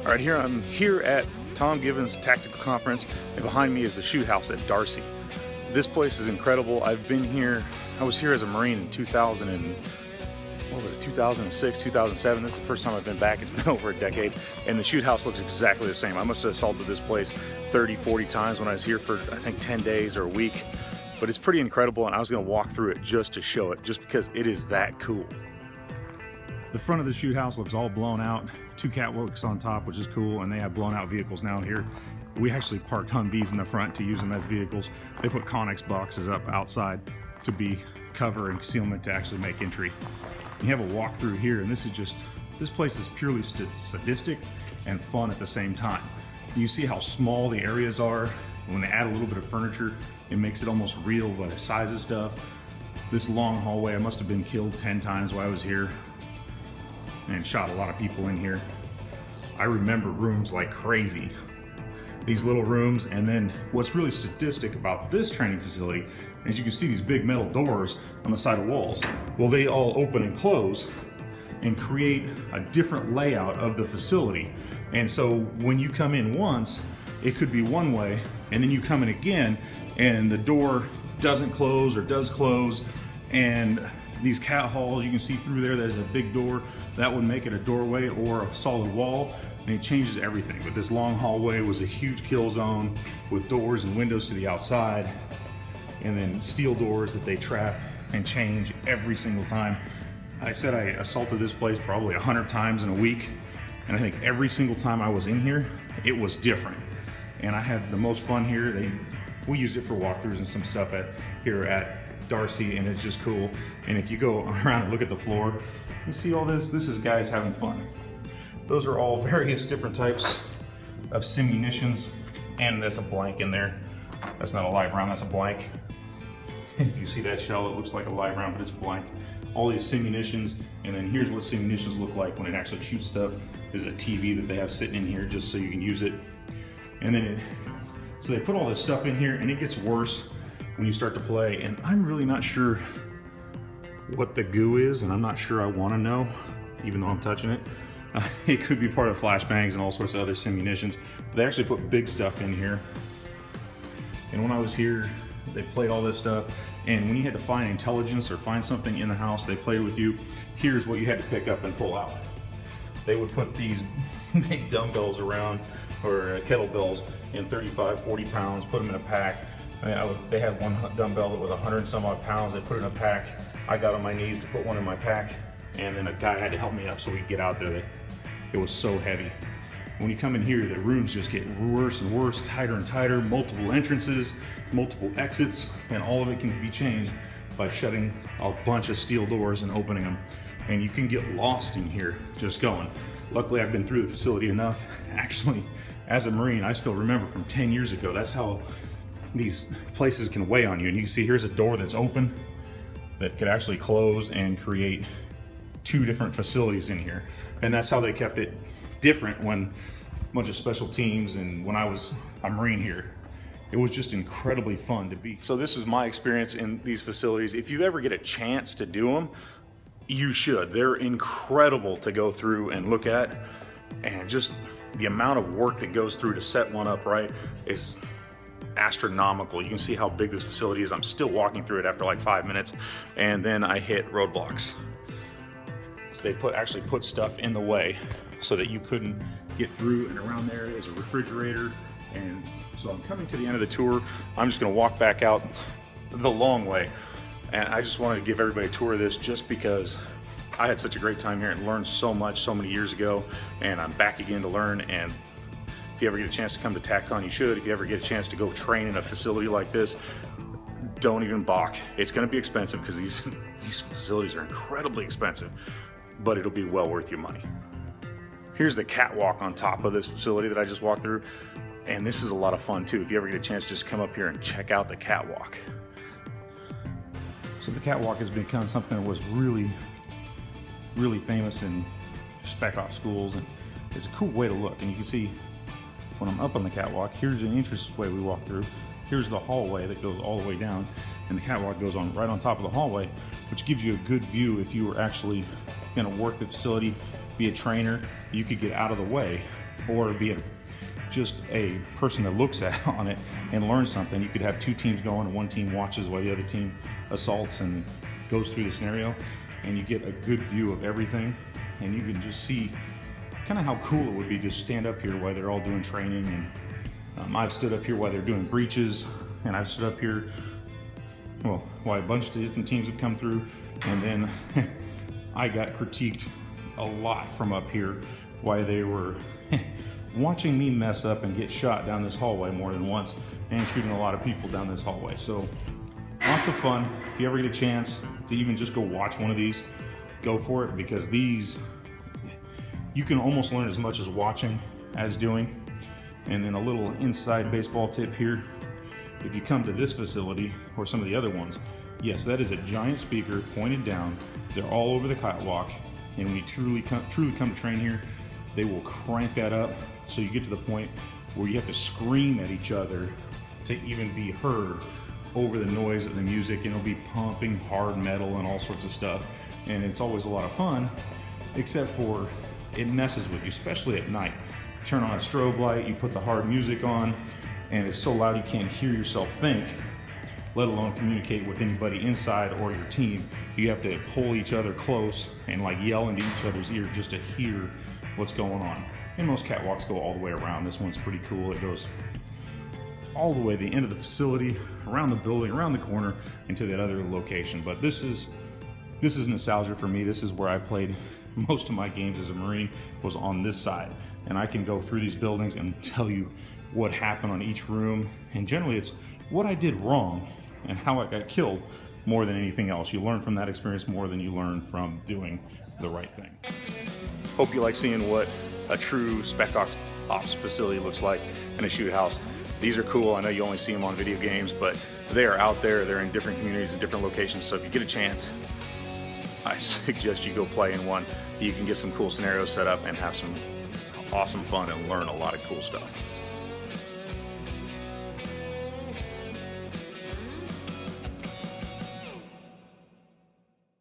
All right, I'm here at Tom Given's Tactical Conference, and behind me is the shoot house at DARC. This place is incredible. I've been here, I was here as a Marine in 2006, 2007. This is the first time I've been back. It's been over a decade, and the shoot house looks exactly the same. I must have assaulted this place 30, 40 times when I was here for, I think, 10 days or a week. But it's pretty incredible, and I was gonna walk through it just to show it, just because it is that cool. The front of the shoot house looks all blown out. 2 catwalks on top, which is cool, and they have blown out vehicles now here. We actually parked Humvees in the front to use them as vehicles. They put Connex boxes up outside to be cover and concealment to actually make entry. You have a walk through here, and this place is purely sadistic and fun at the same time. You see how small the areas are. When they add a little bit of furniture, it makes it almost real by the size of stuff. This long hallway, I must have been killed 10 times while I was here and shot a lot of people in here. I remember rooms like crazy. These little rooms, and then what's really sadistic about this training facility is you can see these big metal doors on the side of walls. Well, they all open and close and create a different layout of the facility. And so when you come in once, it could be one way, and then you come in again and the door doesn't close or does close. And these cat halls, you can see through there, there's a big door. That would make it a doorway or a solid wall, and it changes everything. But this long hallway was a huge kill zone with doors and windows to the outside, and then steel doors that they trap and change every single time. I said I assaulted this place probably 100 times in a week, and I think every single time I was in here, it was different. And I had the most fun here. We use it for walkthroughs and some stuff here at DARC, and it's just cool. And if you go around and look at the floor, you see all this is guys having fun. Those are all various different types of simunitions, and there's a blank in there. That's not a live round, that's a blank. If you see that shell, it looks like a live round, but it's blank. All these simunitions, and then here's what simunitions look like when it actually shoots stuff. There's a TV that they have sitting in here just so you can use it. And then so they put all this stuff in here, and it gets worse when you start to play. And I'm really not sure what the goo is, and I'm not sure I want to know, even though I'm touching it. It could be part of flashbangs and all sorts of other simunitions. They actually put big stuff in here. And when I was here, they played all this stuff. And when you had to find intelligence or find something in the house, they played with you. Here's what you had to pick up and pull out. They would put these big dumbbells around, or kettlebells, in 35, 40 pounds, put them in a pack. They had one dumbbell that was 100 and some odd pounds. They put it in a pack. I got on my knees to put one in my pack, and then a guy had to help me up so we could get out there. It was so heavy. When you come in here, the rooms just get worse and worse, tighter and tighter, multiple entrances, multiple exits, and all of it can be changed by shutting a bunch of steel doors and opening them. And you can get lost in here just going. Luckily, I've been through the facility enough. Actually, as a Marine, I still remember from 10 years ago, that's how these places can weigh on you. And you can see here's a door that's open that could actually close and create 2 different facilities in here. And that's how they kept it different when a bunch of special teams, and when I was a Marine here. It was just incredibly fun to be. So this is my experience in these facilities. If you ever get a chance to do them, you should. They're incredible to go through and look at, and just the amount of work that goes through to set one up right is astronomical. You can see how big this facility is. I'm still walking through it after like 5 minutes, and then I hit roadblocks. So they actually put stuff in the way so that you couldn't get through, and around there is a refrigerator. And so I'm coming to the end of the tour. I'm just gonna walk back out the long way. And I just wanted to give everybody a tour of this just because I had such a great time here and learned so much so many years ago, and I'm back again to learn. And if you ever get a chance to come to TACCon, you should. If you ever get a chance to go train in a facility like this, don't even balk. It's gonna be expensive because these facilities are incredibly expensive, but it'll be well worth your money. Here's the catwalk on top of this facility that I just walked through, and this is a lot of fun too. If you ever get a chance, just come up here and check out the catwalk. So the catwalk has become something that was really, really famous in spec op schools, and it's a cool way to look. And you can see when I'm up on the catwalk, here's an interesting way we walk through. Here's the hallway that goes all the way down, and the catwalk goes on right on top of the hallway, which gives you a good view if you were actually gonna work the facility, be a trainer. You could get out of the way or be just a person that looks at on it and learns something. You could have two teams going and one team watches while the other team assaults and goes through the scenario, and you get a good view of everything, and you can just see kind of how cool it would be to stand up here while they're all doing training. And I've stood up here while they're doing breaches, and I've stood up here, well, while a bunch of different teams have come through, and then I got critiqued a lot from up here while they were watching me mess up and get shot down this hallway more than once, and shooting a lot of people down this hallway. So lots of fun. If you ever get a chance to even just go watch one of these, go for it, because these, you can almost learn as much as watching as doing. And then a little inside baseball tip here: if you come to this facility or some of the other ones, yes, that is a giant speaker pointed down. They're all over the catwalk, and when you truly come to train here, they will crank that up so you get to the point where you have to scream at each other to even be heard over the noise of the music, and it'll be pumping hard metal and all sorts of stuff. And it's always a lot of fun, except for it messes with you, especially at night. Turn on a strobe light, you put the hard music on, and it's so loud you can't hear yourself think, let alone communicate with anybody inside or your team. You have to pull each other close and like yell into each other's ear just to hear what's going on. And most catwalks go all the way around. This one's pretty cool. It goes all the way to the end of the facility, around the building, around the corner, into that other location. But this is nostalgia for me. This is where I played most of my games as a Marine, was on this side. And I can go through these buildings and tell you what happened on each room. And generally it's what I did wrong and how I got killed more than anything else. You learn from that experience more than you learn from doing the right thing. Hope you like seeing what a true Spec Ops facility looks like in a shoot house. These are cool. I know you only see them on video games, but they are out there. They're in different communities and different locations. So if you get a chance, I suggest you go play in one. You can get some cool scenarios set up and have some awesome fun and learn a lot of cool stuff.